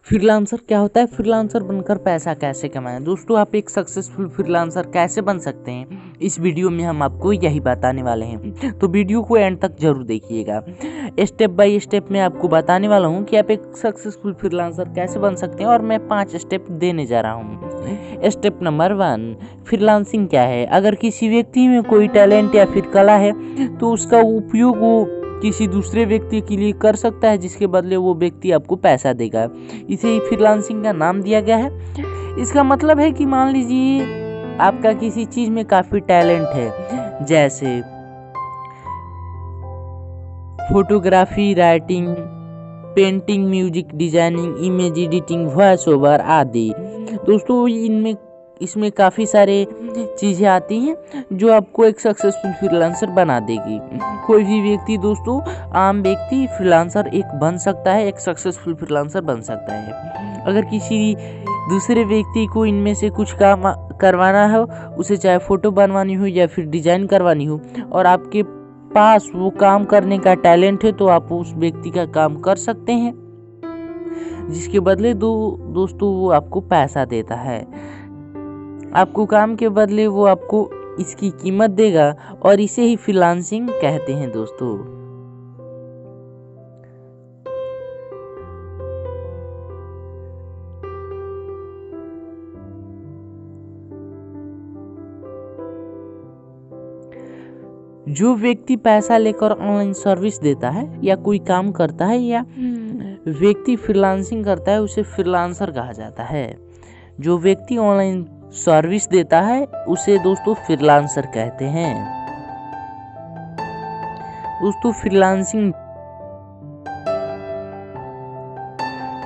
Freelancer क्या होता है, फ्रीलांसर बनकर पैसा कैसे कमाएं। दोस्तों आप एक सक्सेसफुल फ्रीलांसर कैसे बन सकते हैं, इस वीडियो में हम आपको यही बताने वाले हैं, तो वीडियो को एंड तक जरूर देखिएगा। स्टेप बाय स्टेप मैं आपको बताने वाला हूं कि आप एक सक्सेसफुल फ्रीलांसर कैसे बन सकते हैं, और मैं 5 स्टेप देने जा रहा हूं। स्टेप नंबर 1, फ्रीलांसिंग क्या है। अगर किसी व्यक्ति में कोई टैलेंट या फिर कला है तो उसका उपयोग वो किसी दूसरे व्यक्ति के लिए कर सकता है, जिसके बदले वो व्यक्ति आपको पैसा देगा। इसे ही फ्रीलांसिंग का नाम दिया गया है। इसका मतलब है कि मान लीजिए आपका किसी चीज में काफी टैलेंट है, जैसे photography, writing, painting, music designing, image editing, voice over आदि। दोस्तों इसमें काफ़ी सारे चीज़ें आती हैं जो आपको एक सक्सेसफुल फ्रीलांसर बना देगी। कोई भी व्यक्ति दोस्तों, आम व्यक्ति फ्रीलांसर एक बन सकता है, एक सक्सेसफुल फ्रीलांसर बन सकता है। अगर किसी दूसरे व्यक्ति को इनमें से कुछ काम करवाना हो, उसे चाहे फ़ोटो बनवानी हो या फिर डिज़ाइन करवानी हो, और आपके पास वो काम करने का टैलेंट है, तो आप उस व्यक्ति का काम कर सकते हैं, जिसके बदले दोस्तों वो आपको पैसा देता है। आपको काम के बदले वो आपको इसकी कीमत देगा, और इसे ही फ्रीलांसिंग कहते हैं दोस्तों। जो व्यक्ति पैसा लेकर ऑनलाइन सर्विस देता है या कोई काम करता है, या व्यक्ति फ्रीलांसिंग करता है, उसे फ्रीलांसर कहा जाता है। जो व्यक्ति ऑनलाइन सर्विस देता है उसे दोस्तों फ्रीलांसर कहते हैं। दोस्तों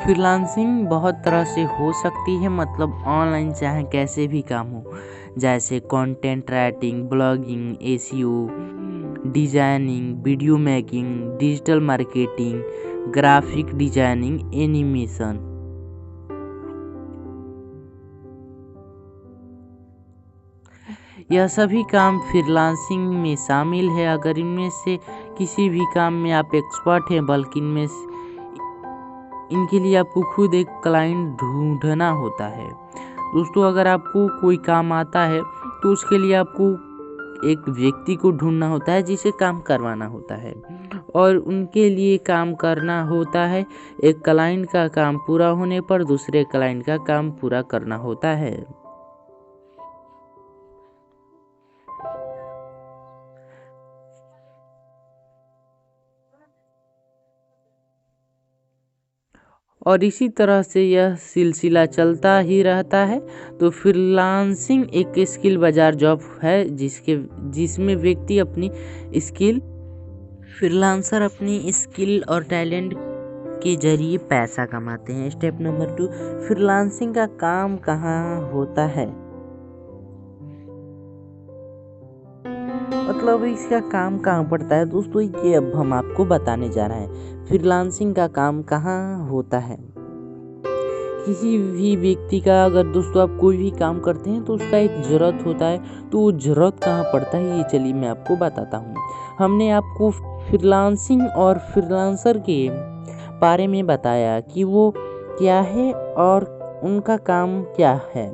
फ्रीलांसिंग बहुत तरह से हो सकती है, मतलब ऑनलाइन चाहे कैसे भी काम हो, जैसे content writing, blogging, SEO, designing, video making, digital marketing, graphic designing, animation. यह सभी काम फ्रीलांसिंग में शामिल है। अगर इनमें से किसी भी काम में आप एक्सपर्ट हैं, बल्कि इनके लिए आपको खुद एक क्लाइंट ढूंढना होता है। दोस्तों अगर आपको कोई काम आता है तो उसके लिए आपको एक व्यक्ति को ढूंढना होता है, जिसे काम करवाना होता है, और उनके लिए काम करना होता है। एक क्लाइंट का काम पूरा होने पर दूसरे क्लाइंट का काम पूरा करना होता है। और इसी तरह से यह सिलसिला चलता ही रहता है। तो फ्रीलांसिंग एक स्किल बाजार जॉब है, जिसमें व्यक्ति अपनी स्किल फ्रीलांसर अपनी स्किल और टैलेंट के जरिए पैसा कमाते हैं। स्टेप नंबर 2, फ्रीलांसिंग का काम कहाँ होता है, मतलब इसका काम कहाँ पड़ता है। दोस्तों ये अब हम आपको बताने जा रहे हैं, फ्रीलांसिंग का काम कहाँ होता है। किसी भी व्यक्ति का, अगर दोस्तों आप कोई भी काम करते हैं तो उसका एक ज़रूरत होता है, तो वो ज़रूरत कहाँ पड़ता है, ये चलिए मैं आपको बताता हूँ। हमने आपको फ्रीलांसिंग और फ्रीलांसर के बारे में बताया कि वो क्या है और उनका काम क्या है।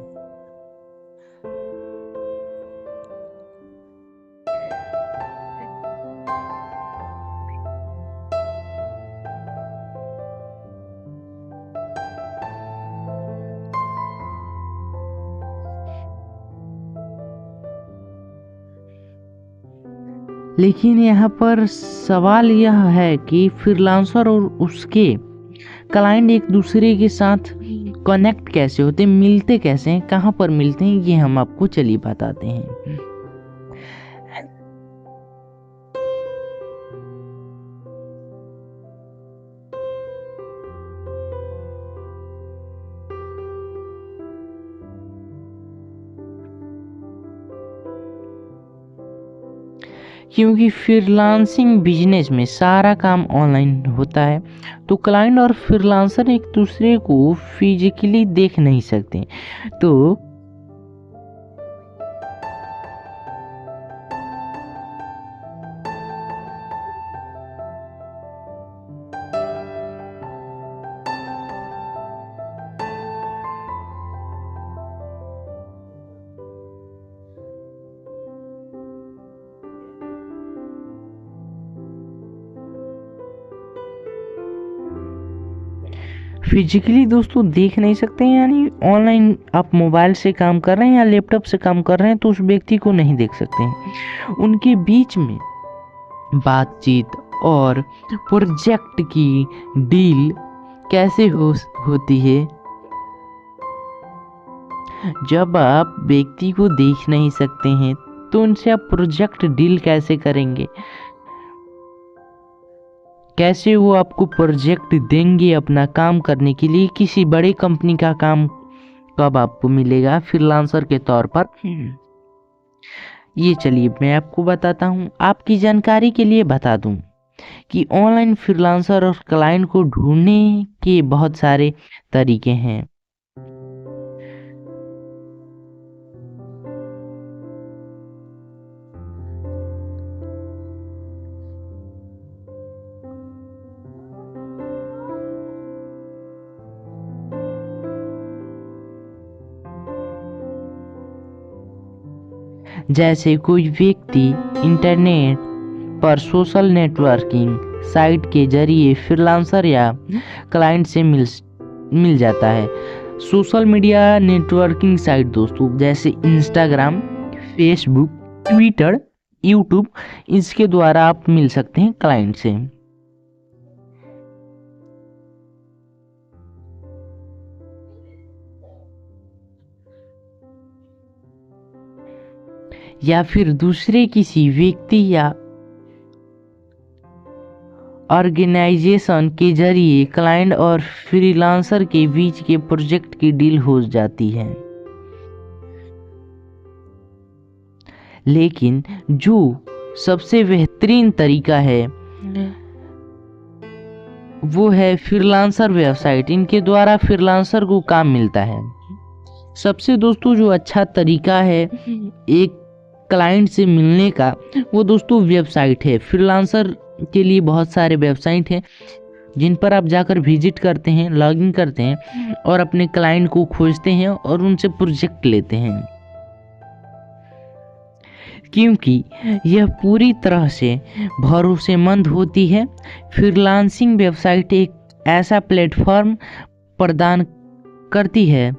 लेकिन यहाँ पर सवाल यह है कि फ्रीलांसर और उसके क्लाइंट एक दूसरे के साथ कनेक्ट कैसे होते हैं, मिलते कैसे हैं, कहाँ पर मिलते हैं, ये हम आपको चलिए बताते हैं। क्योंकि फ्रीलांसिंग बिजनेस में सारा काम ऑनलाइन होता है, तो क्लाइंट और फ्रीलांसर एक दूसरे को फिजिकली देख नहीं सकते। तो फिजिकली दोस्तों देख नहीं सकते हैं, यानी ऑनलाइन आप मोबाइल से काम कर रहे हैं या लैपटॉप से काम कर रहे हैं तो उस व्यक्ति को नहीं देख सकते हैं। उनके बीच में बातचीत और प्रोजेक्ट की डील कैसे होती है? जब आप व्यक्ति को देख नहीं सकते हैं तो उनसे आप प्रोजेक्ट डील कैसे करेंगे? कैसे वो आपको प्रोजेक्ट देंगे अपना काम करने के लिए? किसी बड़े कंपनी का काम कब आपको मिलेगा फ्रीलांसर के तौर पर? ये चलिए मैं आपको बताता हूँ। आपकी जानकारी के लिए बता दूँ कि ऑनलाइन फ्रीलांसर और क्लाइंट को ढूंढने के बहुत सारे तरीके हैं। जैसे कोई व्यक्ति इंटरनेट पर सोशल नेटवर्किंग साइट के जरिए फ्रीलांसर या क्लाइंट से मिल जाता है। सोशल मीडिया नेटवर्किंग साइट दोस्तों जैसे इंस्टाग्राम, फेसबुक, ट्विटर, यूट्यूब, इसके द्वारा आप मिल सकते हैं क्लाइंट से। या फिर दूसरे किसी व्यक्ति या ऑर्गेनाइजेशन के जरिए क्लाइंट और फ्रीलांसर के बीच के प्रोजेक्ट की डील हो जाती है। लेकिन जो सबसे बेहतरीन तरीका है वो है फ्रीलांसर वेबसाइट। इनके द्वारा फ्रीलांसर को काम मिलता है। सबसे दोस्तों जो अच्छा तरीका है एक क्लाइंट से मिलने का वो दोस्तों वेबसाइट है। फ्रीलांसर के लिए बहुत सारे वेबसाइट हैं जिन पर आप जाकर विजिट करते हैं, लॉगिन करते हैं और अपने क्लाइंट को खोजते हैं और उनसे प्रोजेक्ट लेते हैं। क्योंकि यह पूरी तरह से भरोसेमंद होती है। फ्रीलांसिंग वेबसाइट एक ऐसा प्लेटफॉर्म प्रदान करती है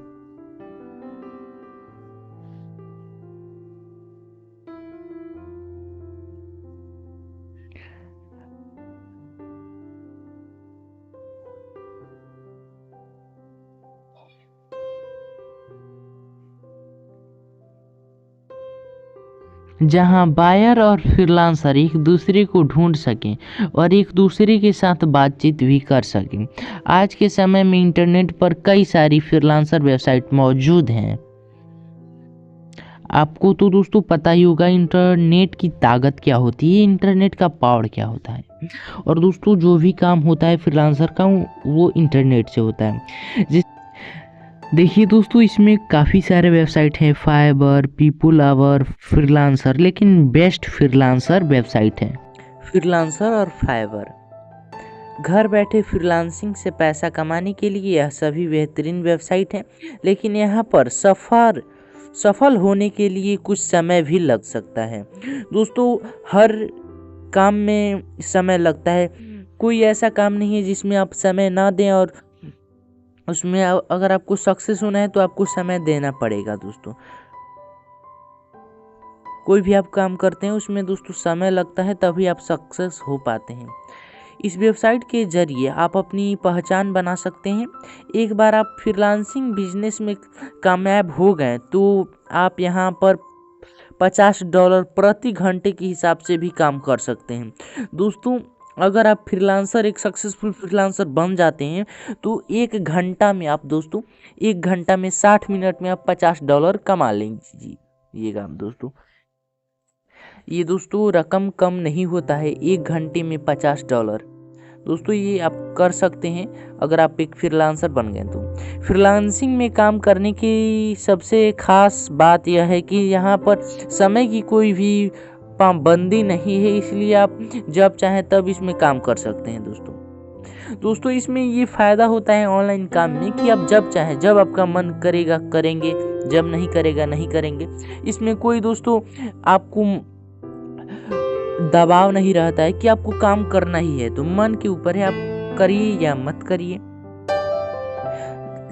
जहां बायर और फ्रीलांसर एक दूसरे को ढूंढ सकें और एक दूसरे के साथ बातचीत भी कर सकें। आज के समय में इंटरनेट पर कई सारी फ्रीलांसर वेबसाइट मौजूद हैं। आपको तो दोस्तों पता ही होगा इंटरनेट की ताकत क्या होती है, इंटरनेट का पावर क्या होता है। और दोस्तों जो भी काम होता है फ्रीलांसर का वो इंटरनेट से होता है। देखिए दोस्तों इसमें काफ़ी सारे वेबसाइट हैं, फाइवर, पीपलआवर, फ्रीलांसर, लेकिन बेस्ट फ्रीलांसर वेबसाइट है फ्रीलांसर और फाइवर। घर बैठे फ्रीलांसिंग से पैसा कमाने के लिए यह सभी बेहतरीन वेबसाइट हैं, लेकिन यहाँ पर सफल होने के लिए कुछ समय भी लग सकता है। दोस्तों हर काम में समय लगता है। कोई ऐसा काम नहीं है जिसमें आप समय ना दें, और उसमें अगर आपको सक्सेस होना है तो आपको समय देना पड़ेगा। दोस्तों कोई भी आप काम करते हैं उसमें दोस्तों समय लगता है, तभी आप सक्सेस हो पाते हैं। इस वेबसाइट के जरिए आप अपनी पहचान बना सकते हैं। एक बार आप फ्रीलांसिंग बिजनेस में कामयाब हो गए तो आप यहाँ पर $50 प्रति घंटे के हिसाब से भी काम कर सकते हैं। दोस्तों अगर आप फ्रीलांसर एक सक्सेसफुल फ्रीलांसर बन जाते हैं तो एक घंटा में आप दोस्तों 60 मिनट में आप $50 कमा लेंगे जी। ये काम दोस्तों, ये दोस्तों रकम कम नहीं होता है। एक घंटे में $50 दोस्तों ये आप कर सकते हैं अगर आप एक फ्रीलांसर बन गए तो। फ्रीलांसिंग में काम करने की सबसे खास बात यह है कि यहाँ पर समय की कोई भी पाबंदी नहीं है, इसलिए आप जब चाहें तब इसमें काम कर सकते हैं। दोस्तों इसमें ये फ़ायदा होता है ऑनलाइन काम में कि आप जब चाहें, जब आपका मन करेगा करेंगे, जब नहीं करेगा नहीं करेंगे। इसमें कोई दोस्तों आपको दबाव नहीं रहता है कि आपको काम करना ही है, तो मन के ऊपर है, आप करिए या मत करिए।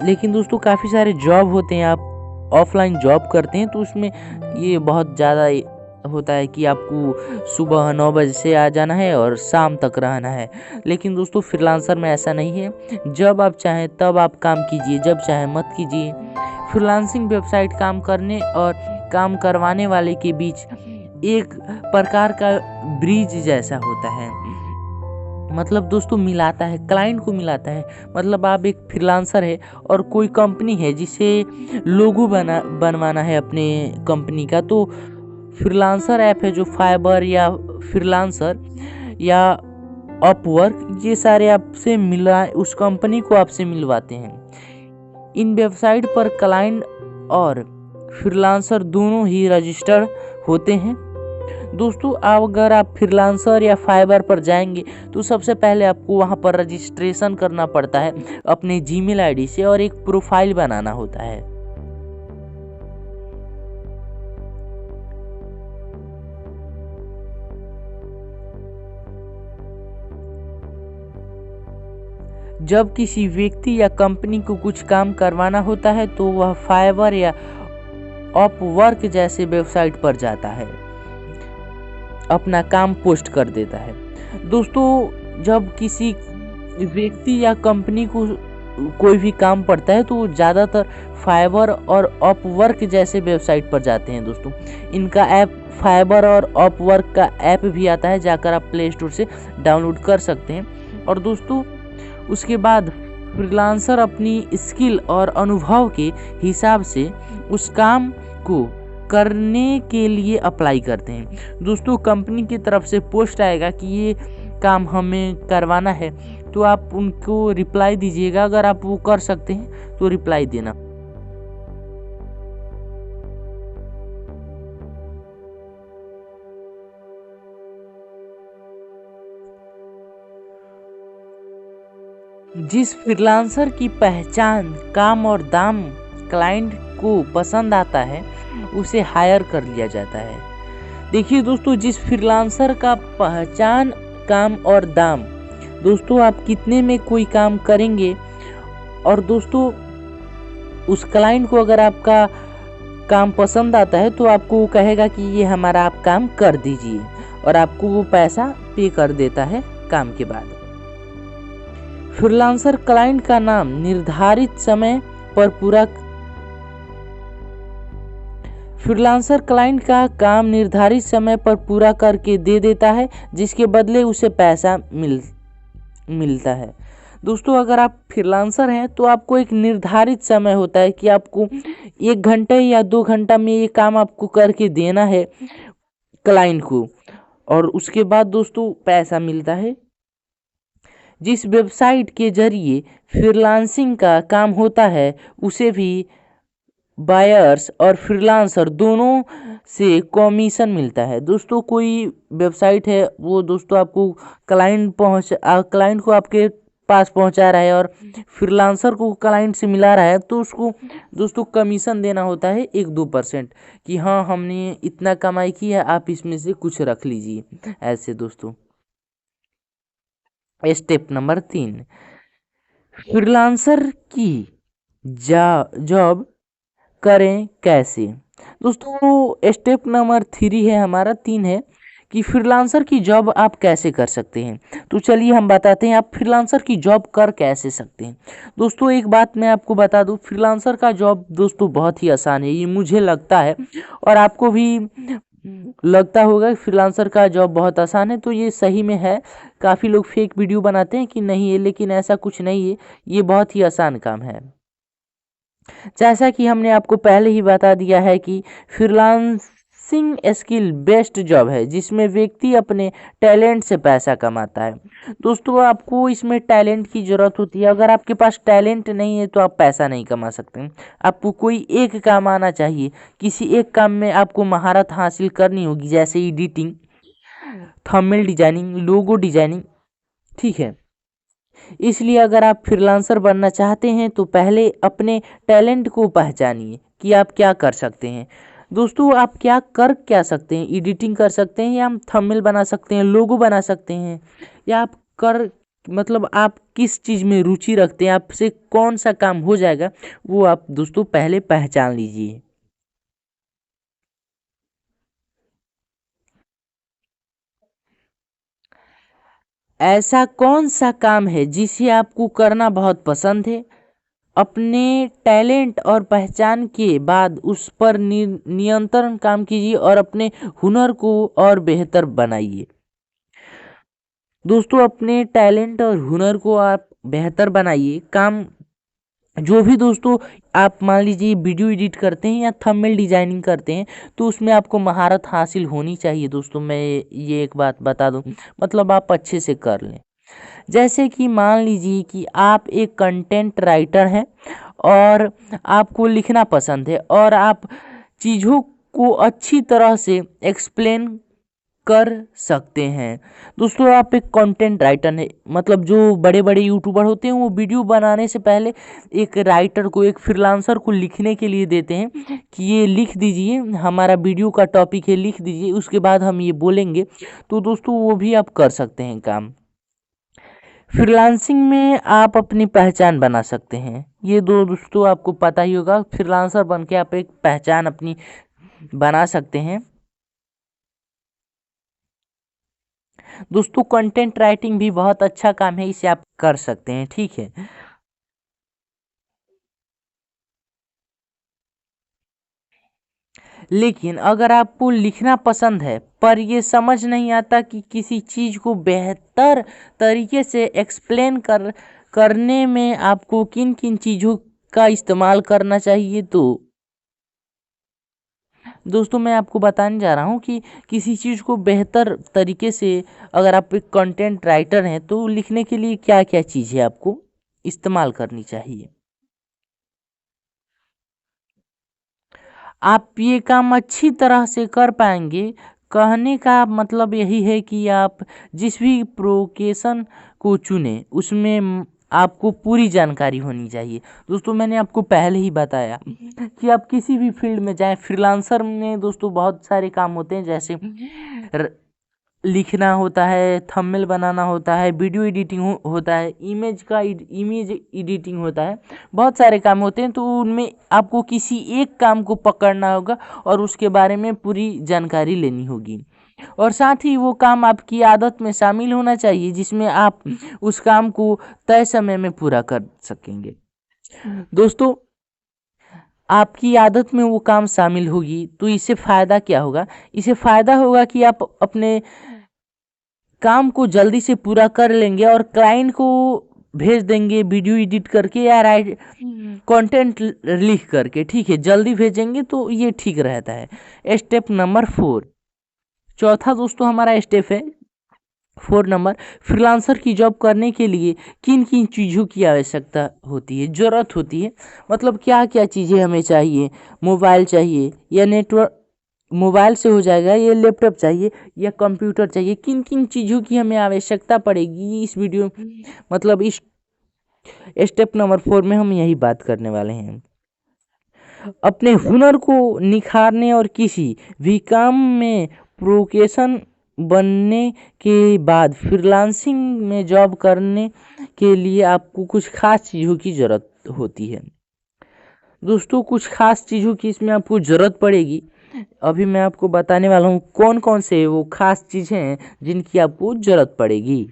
लेकिन दोस्तों काफ़ी सारे जॉब होते हैं, आप ऑफलाइन जॉब करते हैं तो उसमें ये बहुत ज़्यादा होता है कि आपको सुबह 9 बजे से आ जाना है और शाम तक रहना है। लेकिन दोस्तों फ्रीलांसर में ऐसा नहीं है, जब आप चाहें तब आप काम कीजिए, जब चाहें मत कीजिए। फ्रीलांसिंग वेबसाइट काम करने और काम करवाने वाले के बीच एक प्रकार का ब्रिज जैसा होता है, मतलब दोस्तों मिलाता है, क्लाइंट को मिलाता है। मतलब आप एक फ्रीलांसर है और कोई कंपनी है जिसे लोगो बनवाना है अपने कंपनी का, तो फ्रीलांसर ऐप है जो फाइबर या फ्रीलांसर या अपवर्क ये सारे आपसे मिला उस कंपनी को आपसे मिलवाते हैं। इन वेबसाइट पर क्लाइंट और फ्रीलांसर दोनों ही रजिस्टर्ड होते हैं। दोस्तों अगर आप फ्रीलांसर या फाइबर पर जाएंगे तो सबसे पहले आपको वहां पर रजिस्ट्रेशन करना पड़ता है अपने जीमेल आईडी से और एक प्रोफाइल बनाना होता है। जब किसी व्यक्ति या कंपनी को कुछ काम करवाना होता है तो वह फाइवर या अपवर्क जैसे वेबसाइट पर जाता है, अपना काम पोस्ट कर देता है। दोस्तों जब किसी व्यक्ति या कंपनी को कोई भी काम पड़ता है तो वो ज़्यादातर फाइबर और अपवर्क जैसे वेबसाइट पर जाते हैं। दोस्तों इनका ऐप फाइबर और अपवर्क का ऐप भी आता है, जाकर आप प्ले स्टोर से डाउनलोड कर सकते हैं। और दोस्तों उसके बाद फ्रीलांसर अपनी स्किल और अनुभव के हिसाब से उस काम को करने के लिए अप्लाई करते हैं। दोस्तों कंपनी की तरफ से पोस्ट आएगा कि ये काम हमें करवाना है, तो आप उनको रिप्लाई दीजिएगा। अगर आप वो कर सकते हैं तो रिप्लाई देना। जिस फ्रीलांसर की पहचान, काम और दाम क्लाइंट को पसंद आता है उसे हायर कर लिया जाता है। देखिए दोस्तों, जिस फ्रीलांसर का पहचान, काम और दाम, दोस्तों आप कितने में कोई काम करेंगे, और दोस्तों उस क्लाइंट को अगर आपका काम पसंद आता है तो आपको वो कहेगा कि ये हमारा आप काम कर दीजिए, और आपको वो पैसा पे कर देता है काम के बाद। फ्रीलांसर क्लाइंट का नाम निर्धारित समय पर पूरा फ्रीलांसर क्लाइंट का काम निर्धारित समय पर पूरा करके दे देता है, जिसके बदले उसे पैसा मिलता है। दोस्तों अगर आप फ्रीलांसर हैं तो आपको एक निर्धारित समय होता है कि आपको 1 घंटे या 2 घंटा में ये काम आपको करके देना है क्लाइंट को, और उसके बाद दोस्तों पैसा मिलता है। जिस वेबसाइट के जरिए फ्रीलांसिंग का काम होता है उसे भी बायर्स और फ्रीलांसर दोनों से कमीशन मिलता है। दोस्तों कोई वेबसाइट है वो दोस्तों आपको क्लाइंट को आपके पास पहुंचा रहा है और फ्रीलांसर को क्लाइंट से मिला रहा है, तो उसको दोस्तों कमीशन देना होता है 1-2% कि हाँ हमने इतना कमाई की है, आप इसमें से कुछ रख लीजिए। ऐसे दोस्तों स्टेप नंबर 3, फ्रीलांसर की जॉब करें कैसे। दोस्तों स्टेप नंबर 3 है हमारा, 3 है कि फ्रीलांसर की जॉब आप कैसे कर सकते हैं। तो चलिए हम बताते हैं आप फ्रीलांसर की जॉब कर कैसे सकते हैं। दोस्तों एक बात मैं आपको बता दूं, फ्रीलांसर का जॉब दोस्तों बहुत ही आसान है, ये मुझे लगता है और आपको भी लगता होगा कि फ्रीलांसर का जॉब बहुत आसान है, तो ये सही में है। काफ़ी लोग फेक वीडियो बनाते हैं कि नहीं है, लेकिन ऐसा कुछ नहीं है, ये बहुत ही आसान काम है। जैसा कि हमने आपको पहले ही बता दिया है कि फ्रीलांसिंग स्किल बेस्ड जॉब है जिसमें व्यक्ति अपने टैलेंट से पैसा कमाता है। दोस्तों आपको इसमें टैलेंट की ज़रूरत होती है, अगर आपके पास टैलेंट नहीं है तो आप पैसा नहीं कमा सकते। आपको कोई एक काम आना चाहिए, किसी एक काम में आपको महारत हासिल करनी होगी, जैसे editing, thumbnail designing, logo designing, ठीक है। इसलिए अगर आप फ्रीलांसर बनना चाहते हैं तो पहले अपने टैलेंट को पहचानिए कि आप क्या कर सकते हैं। दोस्तों आप क्या सकते हैं, एडिटिंग कर सकते हैं, या हम थंबनेल बना सकते हैं, लोगो बना सकते हैं, या आप मतलब आप किस चीज़ में रुचि रखते हैं, आपसे कौन सा काम हो जाएगा, वो आप दोस्तों पहले पहचान लीजिए। ऐसा कौन सा काम है जिसे आपको करना बहुत पसंद है? अपने टैलेंट और पहचान के बाद उस पर नियंत्रण काम कीजिए और अपने हुनर को और बेहतर बनाइए। दोस्तों अपने टैलेंट और हुनर को आप बेहतर बनाइए। काम जो भी दोस्तों आप मान लीजिए वीडियो एडिट करते हैं या थंबनेल डिजाइनिंग करते हैं, तो उसमें आपको महारत हासिल होनी चाहिए दोस्तों। मैं ये एक बात बता दूं, मतलब आप अच्छे से कर लें। जैसे कि मान लीजिए कि आप एक कंटेंट राइटर हैं और आपको लिखना पसंद है और आप चीज़ों को अच्छी तरह से एक्सप्लेन कर सकते हैं। दोस्तों आप एक कंटेंट राइटर है, मतलब जो बड़े बड़े यूट्यूबर होते हैं वो वीडियो बनाने से पहले एक राइटर को, एक फ्रीलांसर को लिखने के लिए देते हैं कि ये लिख दीजिए, हमारा वीडियो का टॉपिक है, लिख दीजिए, उसके बाद हम ये बोलेंगे। तो दोस्तों वो भी आप कर सकते हैं काम। फ्रीलांसिंग में आप अपनी पहचान बना सकते हैं। ये दो दोस्तों आपको पता ही होगा, फ्रीलांसर बन के आप एक पहचान अपनी बना सकते हैं। दोस्तों कंटेंट राइटिंग भी बहुत अच्छा काम है, इसे आप कर सकते हैं, ठीक है। लेकिन अगर आपको लिखना पसंद है पर ये समझ नहीं आता कि किसी चीज़ को बेहतर तरीके से एक्सप्लेन करने में आपको किन किन चीज़ों का इस्तेमाल करना चाहिए, तो दोस्तों मैं आपको बताने जा रहा हूँ कि किसी चीज़ को बेहतर तरीके से, अगर आप एक कंटेंट राइटर हैं तो लिखने के लिए क्या क्या चीज़ें आपको इस्तेमाल करनी चाहिए। आप ये काम अच्छी तरह से कर पाएंगे। कहने का मतलब यही है कि आप जिस भी प्रोकेशन को चुने उसमें आपको पूरी जानकारी होनी चाहिए। दोस्तों मैंने आपको पहले ही बताया कि आप किसी भी फील्ड में जाएं, फ्रीलांसर में दोस्तों बहुत सारे काम होते हैं, जैसे लिखना होता है, थंबनेल बनाना होता है, वीडियो एडिटिंग होता है, इमेज एडिटिंग होता है, बहुत सारे काम होते हैं। तो उनमें आपको किसी एक काम को पकड़ना होगा और उसके बारे में पूरी जानकारी लेनी होगी, और साथ ही वो काम आपकी आदत में शामिल होना चाहिए जिसमें आप उस काम को तय समय में पूरा कर सकेंगे। दोस्तों आपकी आदत में वो काम शामिल होगी तो इससे फ़ायदा क्या होगा? इसे फ़ायदा होगा कि आप अपने काम को जल्दी से पूरा कर लेंगे और क्लाइंट को भेज देंगे वीडियो एडिट करके या राइट कंटेंट लिख करके, ठीक है, जल्दी भेजेंगे तो ये ठीक रहता है। स्टेप नंबर 4, चौथा दोस्तों हमारा स्टेप है 4 नंबर, फ्रीलांसर की जॉब करने के लिए किन किन चीज़ों की आवश्यकता होती है, ज़रूरत होती है, मतलब क्या क्या चीज़ें हमें चाहिए। मोबाइल चाहिए या नेटवर्क, मोबाइल से हो जाएगा, ये लैपटॉप चाहिए या कंप्यूटर चाहिए, किन किन चीज़ों की हमें आवश्यकता पड़ेगी इस वीडियो, मतलब इस स्टेप नंबर 4 में हम यही बात करने वाले हैं। अपने हुनर को निखारने और किसी भी काम में प्रोफेशन बनने के बाद फ्रीलांसिंग में जॉब करने के लिए आपको कुछ खास चीज़ों की ज़रूरत होती है। दोस्तों कुछ खास चीज़ों की इसमें आपको ज़रूरत पड़ेगी। अभी मैं आपको बताने वाला हूँ कौन कौन से वो खास चीज़ें हैं जिनकी आपको ज़रूरत पड़ेगी।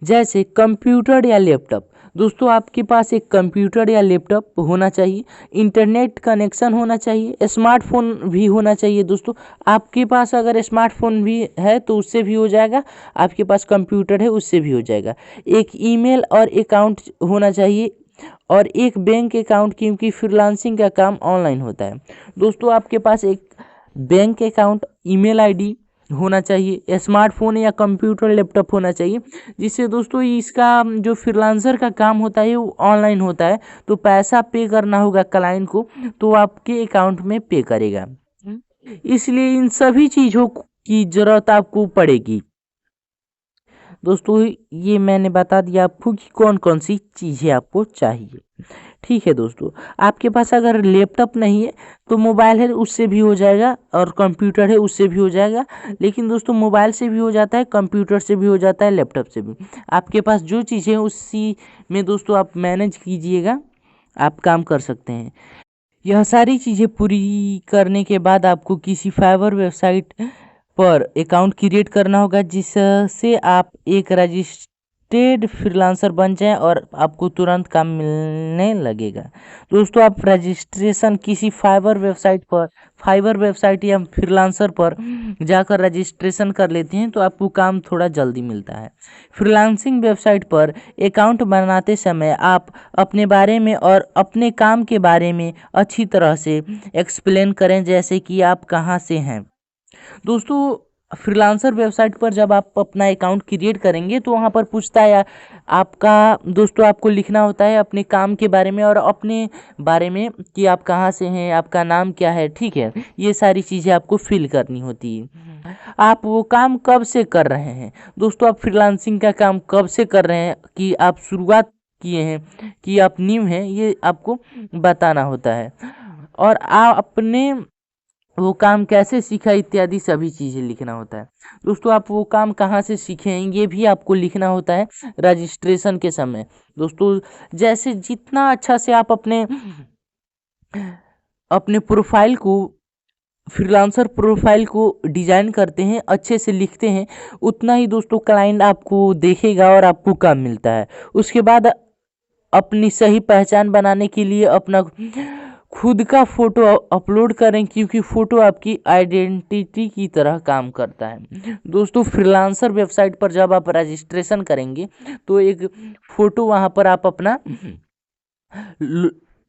जैसे कंप्यूटर या लैपटॉप। दोस्तों आपके पास एक कंप्यूटर या लैपटॉप होना चाहिए, इंटरनेट कनेक्शन होना चाहिए, स्मार्टफोन भी होना चाहिए। दोस्तों आपके पास अगर स्मार्टफोन भी है तो उससे भी हो जाएगा, आपके पास कंप्यूटर है उससे भी हो जाएगा। एक ईमेल और अकाउंट होना चाहिए और एक बैंक अकाउंट, क्योंकि फ्रीलांसिंग का काम ऑनलाइन होता है। दोस्तों आपके पास एक बैंक अकाउंट, ईमेल आईडी होना चाहिए, स्मार्टफोन या कंप्यूटर लैपटॉप होना चाहिए, जिससे दोस्तों इसका जो फ्रीलांसर का काम होता है वो ऑनलाइन होता है, तो पैसा पे करना होगा क्लाइंट को तो आपके अकाउंट में पे करेगा, इसलिए इन सभी चीज़ों की ज़रूरत आपको पड़ेगी। दोस्तों ये मैंने बता दिया आपको कि कौन कौन सी चीज़ें आपको चाहिए। ठीक है दोस्तों, आपके पास अगर लैपटॉप नहीं है तो मोबाइल है उससे भी हो जाएगा, और कंप्यूटर है उससे भी हो जाएगा। लेकिन दोस्तों मोबाइल से भी हो जाता है, कंप्यूटर से भी हो जाता है, लैपटॉप से भी। आपके पास जो चीज़ें हैं उसी में दोस्तों आप मैनेज कीजिएगा, आप काम कर सकते हैं। यह सारी चीज़ें पूरी करने के बाद आपको किसी फाइवर वेबसाइट पर अकाउंट क्रिएट करना होगा, जिससे आप एक रजिस्टर्ड फ्रीलांसर बन जाएं और आपको तुरंत काम मिलने लगेगा। दोस्तों आप रजिस्ट्रेशन किसी फाइवर वेबसाइट या फ्रीलांसर पर जाकर रजिस्ट्रेशन कर लेते हैं तो आपको काम थोड़ा जल्दी मिलता है। फ्रीलांसिंग वेबसाइट पर अकाउंट बनाते समय आप अपने बारे में और अपने काम के बारे में अच्छी तरह से एक्सप्लेन करें, जैसे कि आप कहाँ से हैं। दोस्तों फ्रीलांसर वेबसाइट पर जब आप अपना अकाउंट क्रिएट करेंगे तो वहाँ पर पूछता है आपका, दोस्तों आपको लिखना होता है अपने काम के बारे में और अपने बारे में कि आप कहाँ से हैं, आपका नाम क्या है, ठीक है। ये सारी चीज़ें आपको फिल करनी होती है। आप वो काम कब से कर रहे हैं, दोस्तों आप फ्रीलांसिंग का काम कब से कर रहे हैं, कि आप शुरुआत किए हैं कि आप न्यू हैं, ये आपको बताना होता है। और आप अपने वो काम कैसे सीखा इत्यादि सभी चीज़ें लिखना होता है। दोस्तों आप वो काम कहाँ से सीखे हैं ये भी आपको लिखना होता है रजिस्ट्रेशन के समय। दोस्तों जैसे जितना अच्छा से आप अपने अपने प्रोफाइल को, फ्रीलांसर प्रोफाइल को डिजाइन करते हैं, अच्छे से लिखते हैं, उतना ही दोस्तों क्लाइंट आपको देखेगा और आपको काम मिलता है। उसके बाद अपनी सही पहचान बनाने के लिए अपना खुद का फोटो अपलोड करें, क्योंकि फोटो आपकी आइडेंटिटी की तरह काम करता है। दोस्तों फ्रीलांसर वेबसाइट पर जब आप रजिस्ट्रेशन करेंगे तो एक फोटो वहां पर आप अपना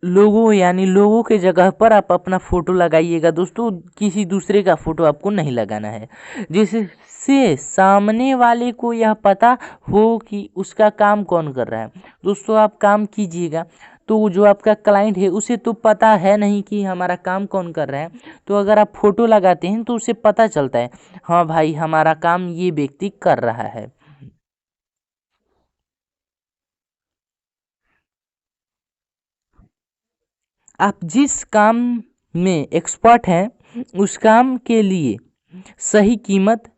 लोगो यानी लोगो के जगह पर आप अपना फोटो लगाइएगा दोस्तों, किसी दूसरे का फोटो आपको नहीं लगाना है, जिससे सामने वाले को यह पता हो कि उसका काम कौन कर रहा है। दोस्तों आप काम कीजिएगा तो जो आपका क्लाइंट है उसे तो पता है नहीं कि हमारा काम कौन कर रहा है, तो अगर आप फोटो लगाते हैं तो उसे पता चलता है हाँ भाई हमारा काम ये व्यक्ति कर रहा है। आप जिस काम में एक्सपर्ट हैं उस काम के लिए सही कीमत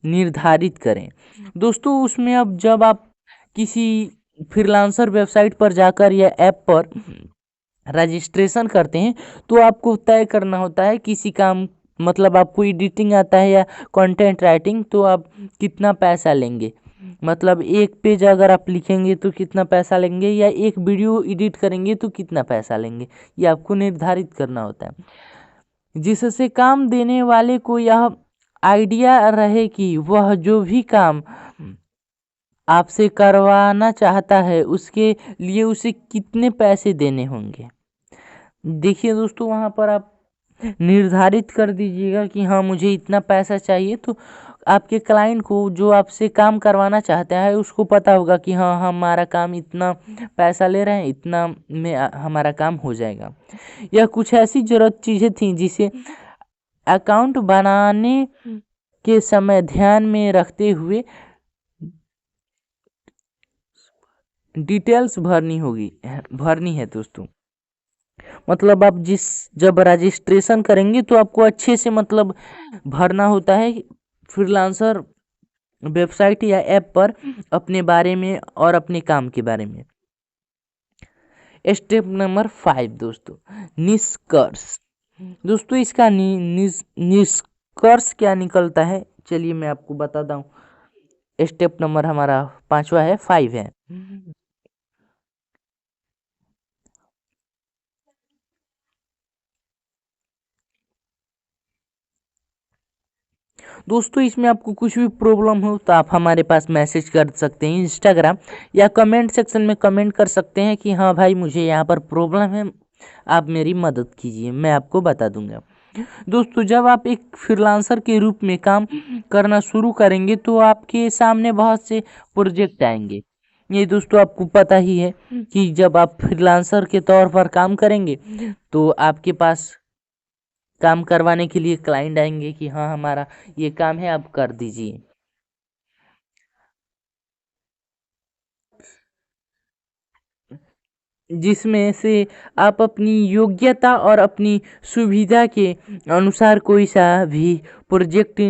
निर्धारित करें। दोस्तों उसमें अब जब आप किसी फ्रीलांसर वेबसाइट पर जाकर या ऐप पर रजिस्ट्रेशन करते हैं तो आपको तय करना होता है किसी काम, मतलब आपको एडिटिंग आता है या कंटेंट राइटिंग, तो आप कितना पैसा लेंगे। मतलब एक पेज अगर आप लिखेंगे तो कितना पैसा लेंगे, या एक वीडियो एडिट करेंगे तो कितना पैसा लेंगे, ये आपको निर्धारित करना होता है, जिससे काम देने वाले को यह आइडिया रहे कि वह जो भी काम आपसे करवाना चाहता है उसके लिए उसे कितने पैसे देने होंगे। देखिए दोस्तों वहाँ पर आप निर्धारित कर दीजिएगा कि हाँ मुझे इतना पैसा चाहिए, तो आपके क्लाइंट को जो आपसे काम करवाना चाहता है उसको पता होगा कि हाँ हमारा काम इतना पैसा ले रहे हैं, इतना में हमारा काम हो जाएगा। यह कुछ ऐसी जरूरत चीज़ें थी जिसे अकाउंट बनाने के समय ध्यान में रखते हुए डिटेल्स भरनी है दोस्तों। मतलब आप जब रजिस्ट्रेशन करेंगे तो आपको अच्छे से मतलब भरना होता है फ्रीलांसर वेबसाइट या ऐप पर अपने बारे में और अपने काम के बारे में। स्टेप नंबर 5 दोस्तों, निष्कर्ष। दोस्तों इसका निष्कर्ष क्या निकलता है, चलिए मैं आपको बताता हूँ। स्टेप नंबर हमारा 5वां है, 5 है। दोस्तों इसमें आपको कुछ भी प्रॉब्लम हो तो आप हमारे पास मैसेज कर सकते हैं इंस्टाग्राम, या कमेंट सेक्शन में कमेंट कर सकते हैं कि हाँ भाई मुझे यहाँ पर प्रॉब्लम है, आप मेरी मदद कीजिए, मैं आपको बता दूंगा। दोस्तों जब आप एक फ्रीलांसर के रूप में काम करना शुरू करेंगे तो आपके सामने बहुत से प्रोजेक्ट आएंगे। ये दोस्तों आपको पता ही है कि जब आप फ्रीलांसर के तौर पर काम करेंगे तो आपके पास काम करवाने के लिए क्लाइंट आएंगे कि हाँ हमारा ये काम है आप कर दीजिए। जिसमें से आप अपनी योग्यता और अपनी सुविधा के अनुसार कोई सा भी प्रोजेक्ट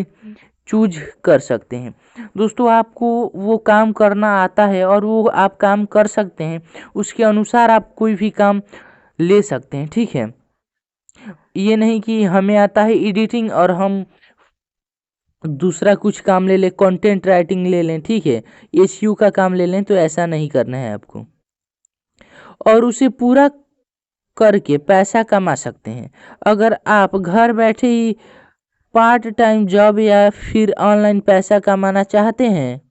चूज कर सकते हैं। दोस्तों आपको वो काम करना आता है और वो आप काम कर सकते हैं, उसके अनुसार आप कोई भी काम ले सकते हैं, ठीक है। ये नहीं कि हमें आता है एडिटिंग और हम दूसरा कुछ काम ले लें, कंटेंट राइटिंग ले लें, ठीक है, एसईओ का काम ले लें, तो ऐसा नहीं करना है आपको। और उसे पूरा करके पैसा कमा सकते हैं। अगर आप घर बैठे ही पार्ट टाइम जॉब या फिर ऑनलाइन पैसा कमाना चाहते हैं,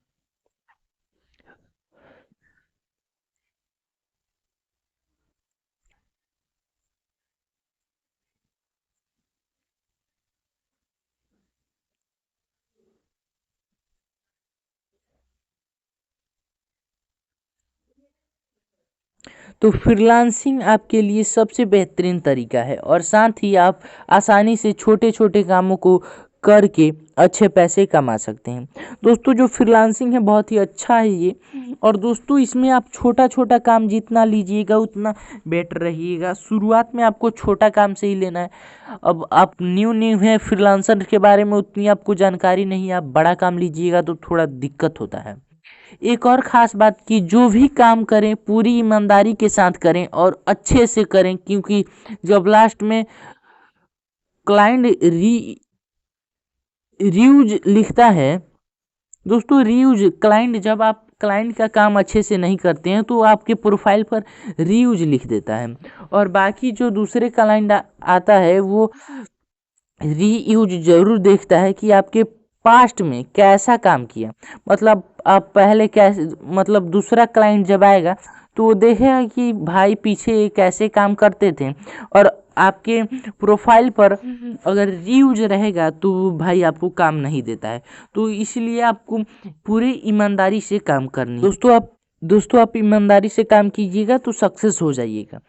तो फ्रीलांसिंग आपके लिए सबसे बेहतरीन तरीका है और साथ ही आप आसानी से छोटे छोटे कामों को करके अच्छे पैसे कमा सकते हैं। दोस्तों जो फ्रीलांसिंग है बहुत ही अच्छा है ये, और दोस्तों इसमें आप छोटा छोटा काम जितना लीजिएगा उतना बेटर रहिएगा। शुरुआत में आपको छोटा काम से ही लेना है। अब आप न्यू न्यू है फ्रीलांसर के बारे में उतनी आपको जानकारी नहीं है, आप बड़ा काम लीजिएगा तो थोड़ा दिक्कत होता है। एक और ख़ास बात कि जो भी काम करें पूरी ईमानदारी के साथ करें और अच्छे से करें, क्योंकि जब लास्ट में क्लाइंट रीयूज लिखता है, दोस्तों रीयूज क्लाइंट, जब आप क्लाइंट का काम अच्छे से नहीं करते हैं तो आपके प्रोफाइल पर रीयूज लिख देता है, और बाकी जो दूसरे क्लाइंट आता है वो रीयूज जरूर देखता है कि आपके पास्ट में कैसा काम किया। मतलब आप पहले कैसे, मतलब दूसरा क्लाइंट जब आएगा तो वो देखेगा कि भाई पीछे कैसे काम करते थे, और आपके प्रोफाइल पर अगर रीयूज रहेगा तो भाई आपको काम नहीं देता है। तो इसलिए आपको पूरी ईमानदारी से काम करनी है। दोस्तों आप ईमानदारी से काम कीजिएगा तो सक्सेस हो जाइएगा।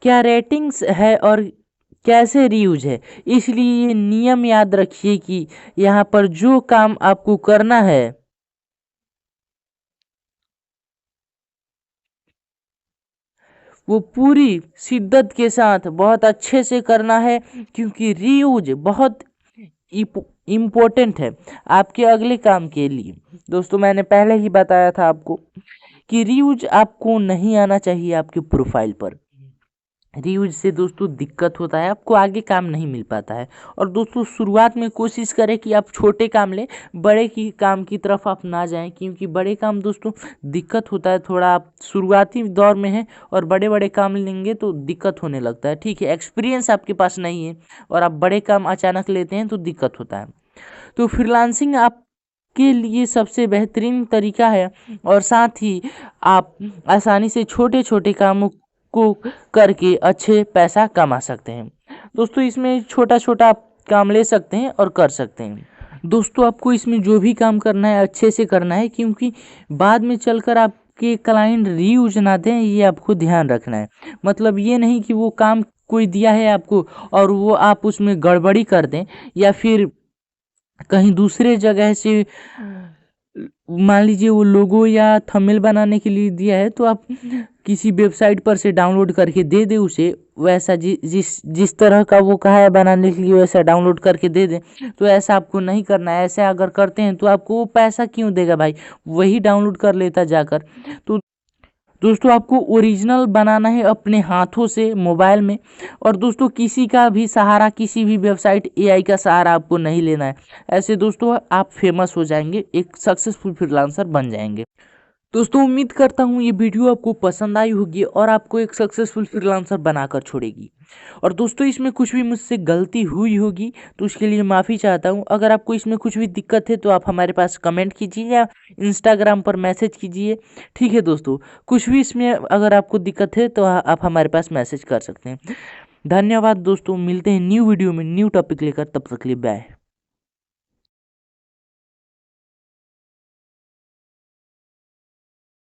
क्या रेटिंग्स है और कैसे रीयूज है, इसलिए ये नियम याद रखिए कि यहाँ पर जो काम आपको करना है वो पूरी शिद्दत के साथ बहुत अच्छे से करना है, क्योंकि रीयूज बहुत इम्पोर्टेंट है आपके अगले काम के लिए। दोस्तों मैंने पहले ही बताया था आपको कि रीयूज आपको नहीं आना चाहिए आपके प्रोफाइल पर। रीयूज से दोस्तों दिक्कत होता है, आपको आगे काम नहीं मिल पाता है। और दोस्तों शुरुआत में कोशिश करें कि आप छोटे काम लें, बड़े की काम की तरफ आप ना जाएं, क्योंकि बड़े काम दोस्तों दिक्कत होता है थोड़ा, आप शुरुआती दौर में हैं और बड़े बड़े काम लेंगे तो दिक्कत होने लगता है, ठीक है। एक्सपीरियंस आपके पास नहीं है और आप बड़े काम अचानक लेते हैं तो दिक्कत होता है। तो फ्रीलांसिंग आप के लिए सबसे बेहतरीन तरीका है, और साथ ही आप आसानी से छोटे छोटे कामों को करके अच्छे पैसा कमा सकते हैं। दोस्तों इसमें छोटा छोटा आप काम ले सकते हैं और कर सकते हैं। दोस्तों आपको इसमें जो भी काम करना है अच्छे से करना है, क्योंकि बाद में चलकर आपके क्लाइंट रीयूज ना दें, ये आपको ध्यान रखना है। मतलब ये नहीं कि वो काम कोई दिया है आपको और वो आप उसमें गड़बड़ी कर दें, या फिर कहीं दूसरे जगह से मान लीजिए वो लोगो या थंबनेल बनाने के लिए दिया है तो आप किसी वेबसाइट पर से डाउनलोड करके दे दे उसे, वैसा जिस जिस तरह का वो कहा है बनाने के लिए वैसा डाउनलोड करके दे दें। तो ऐसा आपको नहीं करना है। ऐसा अगर करते हैं तो आपको वो पैसा क्यों देगा भाई, वही डाउनलोड कर लेता जाकर। तो दोस्तों आपको ओरिजिनल बनाना है अपने हाथों से मोबाइल में, और दोस्तों किसी का भी सहारा, किसी भी वेबसाइट एआई का सहारा आपको नहीं लेना है। ऐसे दोस्तों आप फेमस हो जाएंगे, एक सक्सेसफुल फ्रीलांसर बन जाएंगे। दोस्तों उम्मीद करता हूँ ये वीडियो आपको पसंद आई होगी और आपको एक सक्सेसफुल फ्रीलांसर बनाकर छोड़ेगी। और दोस्तों इसमें कुछ भी मुझसे गलती हुई होगी तो उसके लिए माफ़ी चाहता हूँ। अगर आपको इसमें कुछ भी दिक्कत है तो आप हमारे पास कमेंट कीजिए या इंस्टाग्राम पर मैसेज कीजिए, ठीक है दोस्तों। कुछ भी इसमें अगर आपको दिक्कत है तो आप हमारे पास मैसेज कर सकते हैं। धन्यवाद दोस्तों, मिलते हैं न्यू वीडियो में न्यू टॉपिक लेकर, तब तक के लिए बाय।